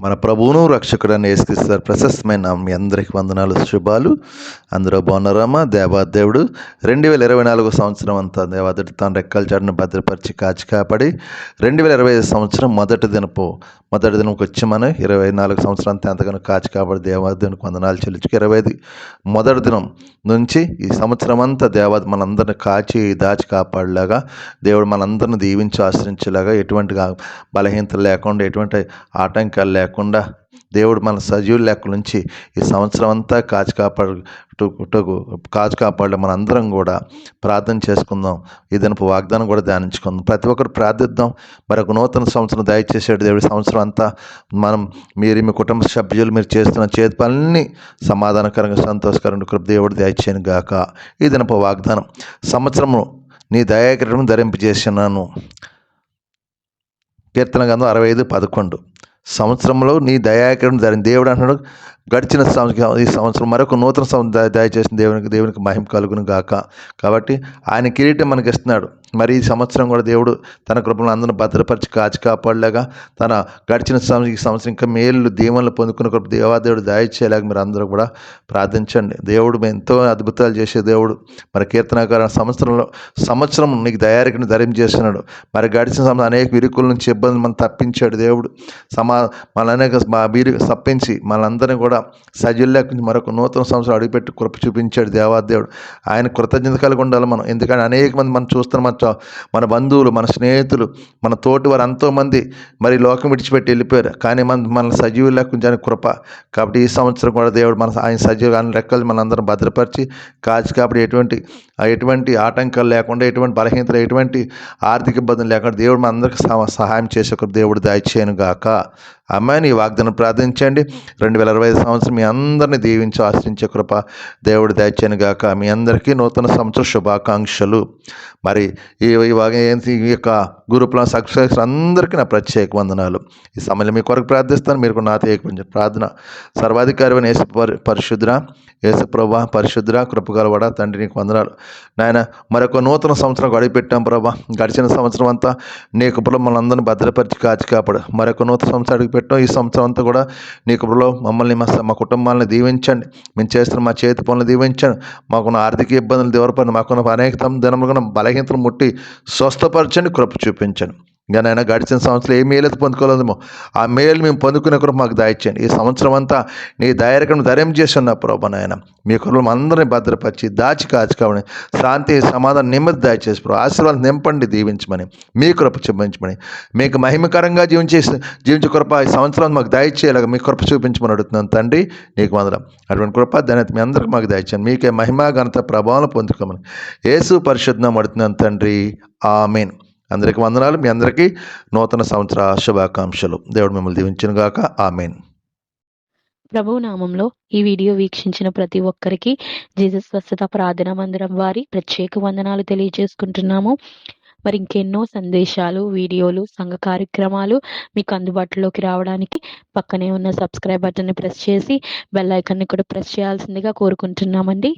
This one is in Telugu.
మన ప్రభువును రక్షకుడైన యేసుక్రీస్తు ప్రశస్తమైన మీ అందరికి వందనాలు, శుభాలు. అందరూ బాగున్నారమ్మా? దేవాదేవుడు 2024 సంవత్సరం అంతా దేవాదేవుడు తన రెక్కల చాటును భద్రపరిచి కాచి కాపాడి 2025 సంవత్సరం మొదటి దినంకి వచ్చి మనం 24 సంవత్సరం అంతా ఎంతగానో కాచి కాపాడి దేవాదేవునికి వందనాలు చెల్లించుకు 25 మొదటి దినం నుంచి ఈ సంవత్సరం అంతా దేవాది మనందరిని కాచి దాచి కాపాడేలాగా దేవుడు మనందరిని దీవించి ఆశ్రయించేలాగా ఎటువంటి బలహీనతలు లేకుండా ఎటువంటి ఆటంకాలు లేకుండా దేవుడు మన సజీవుల లెక్క నుంచి ఈ సంవత్సరం అంతా కాచి కాపాడలే మన అందరం కూడా ప్రార్థన చేసుకుందాం. ఈ దినపు వాగ్దానం కూడా ధ్యానించుకుందాం. ప్రతి ఒక్కరు ప్రార్థిద్దాం. మరొక నూతన సంవత్సరం దయచేసాడు దేవుడి. సంవత్సరం అంతా మీరు మీ కుటుంబ సభ్యులు మీరు చేస్తున్న చేతి పనులని సమాధానకరంగా సంతోషకరంగా కృప దేవుడు దయచేయను గాక. ఈ దినపు వాగ్దానం, సంవత్సరము నీ దయాకిరణం ధరింపజేసినాను. కీర్తన గ్రంథం 65:11. సంవత్సరంలో నీ దయాకిరణం ధరించిన దేవుడు అంటున్నాడు. గడిచిన ఈ సంవత్సరం మరొక నూతన సంవత్సరం దయచేసిన దేవునికి మహిమ కలుగును గాక. కాబట్టి ఆయన కిరీటం మనకి ఇస్తున్నాడు. మరి ఈ సంవత్సరం కూడా దేవుడు తన కృపను అందరిని భద్రపరిచి కాచి కాపాడలేగా తన గడిచిన ఈ సంవత్సరం ఇంకా మేలు దీవెనలు పొందుకున్న కృప దేవాదేవుడు దయచేయలేక మీరు అందరూ కూడా ప్రార్థించండి. దేవుడు ఎంతో అద్భుతాలు చేసే దేవుడు. మరి కీర్తనకార సంవత్సరం నీకు దయారికను ధరించేస్తున్నాడు. మరి గడిచిన సంవత్సరం అనేక విరుకుల నుంచి ఇబ్బందులు మనం తప్పించాడు దేవుడు. మన అనేక తప్పించి మనందరినీ కూడా సజీవుల్లోకి మరొక నూతన సంవత్సరం అడుగుపెట్టి కృప చూపించాడు దేవాదేవుడు. ఆయన కృతజ్ఞత కలిగి ఉండాలి మనం. ఎందుకంటే అనేక మంది మనం చూస్తున్నాం, మన బంధువులు, మన స్నేహితులు, మన తోటి వారు ఎంతోమంది మరి లోకం విడిచిపెట్టి వెళ్ళిపోయారు. కానీ మన సజీవుల్లోకి ఉంచాని కృప. కాబట్టి ఈ సంవత్సరం కూడా దేవుడు ఆయన సజీవ ఆయన రెక్కలు మనందరం భద్రపరిచి కాచి కాబట్టి ఎటువంటి ఆటంకాలు లేకుండా, ఎటువంటి బలహీనతలు, ఎటువంటి ఆర్థిక ఇబ్బందులు లేకుండా దేవుడు మన అందరికీ సహాయం చేసే ఒక దేవుడు దయచేయను గాక. అమ్మాయిని ఈ వాగ్దానం ప్రార్థించండి. 2025 సంవత్సరం మీ అందరినీ దీవించి ఆశ్రయించే కృప దేవుడు దయచేయను గాక. మీ అందరికీ నూతన సంవత్సర శుభాకాంక్షలు. మరి ఈ యొక్క గ్రూప్లో సక్సెస్ అందరికీ నా ప్రత్యేక వందనాలు. ఈ సమయంలో మీ కొరకు ప్రార్థిస్తాను. మీరు నాతో ఏకపంచ ప్రార్థన. సర్వాధికారి యేసు పరిశుద్ర, యేసు ప్రభా పరిశుద్ర, కృపగలవాడ తండ్రి నీకు వందనాలు నాయన. మరొక నూతన సంవత్సరం అడిగిపెట్టాం ప్రభా. గడిచిన సంవత్సరం అంతా నీ కృపలో మనందరినీ భద్రపరిచి కాచి కాపాడు. మరొక నూతన సంవత్సరం అడిగిపెట్టాం. ఈ సంవత్సరం అంతా కూడా నీ కృపలో మమ్మల్ని మా కుటుంబాలను దీవించండి. మేము చేస్తున్న మా చేతి పనులు దీవించండి. మాకున్న ఆర్థిక ఇబ్బందులు దేవరపడి మాకున్న అనేక దినములుగా బలహీనతలు ముట్టి స్వస్థపరచండి, కృప చూపించండి. ఇంకా నాయన గడిచిన సంవత్సరం ఏ మేలు పొందుకోలేదేమో ఆ మేలు మేము పొందుకునే కృప మాకు దయచేయండి. ఈ సంవత్సరం అంతా నీ దయరకం ధైర్యం చేసి ఉన్న ప్రభా నాయన. మీ కృపలు అందరినీ భద్రపరిచి దాచి కాచి కావని శాంతి సమాధానం నెమ్మది దయచేసి ప్రభు ఆశీర్వాదం నింపండి, దీవించమని మీ కృప చూపించమని మీకు మహిమకరంగా జీవించే కృప ఈ సంవత్సరం మాకు దయచేయలాగా మీ కృప చూపించమని అడుగుతున్నాను తండ్రి. నీకు వందనం. అటువంటి కృప ధన్యత మీ అందరికీ మాకు దయచేయండి. మీకే మహిమ ఘనత ప్రభావం పొందుకోమని యేసు పరిశుద్ధం అడుగుతున్నాను తండ్రి. ఆమేన్. అందరికీ వందనాలు. మీ అందరికీ నూతన సంవత్సర శుభాకాంక్షలు. దేవుడు మిమ్మల్ని దీవించును గాక. ఆమేన్. ప్రభువు నామంలో ఈ వీడియో వీక్షించిన ప్రతి ఒక్కరికి జీసస్ స్వస్థత ప్రార్థనా మందిరం వారి ప్రత్యేక వందనాలు తెలియజేసుకుంటున్నాము. మరి ఇంకెన్నో సందేశాలు, వీడియోలు, సంఘ కార్యక్రమాలు మీకు అందుబాటులోకి రావడానికి పక్కనే ఉన్న సబ్స్క్రైబ్ బటన్ని ప్రెస్ చేసి బెల్ ఐకాన్ని కూడా ప్రెస్ చేయాల్సిందిగా కోరుకుంటున్నామండి.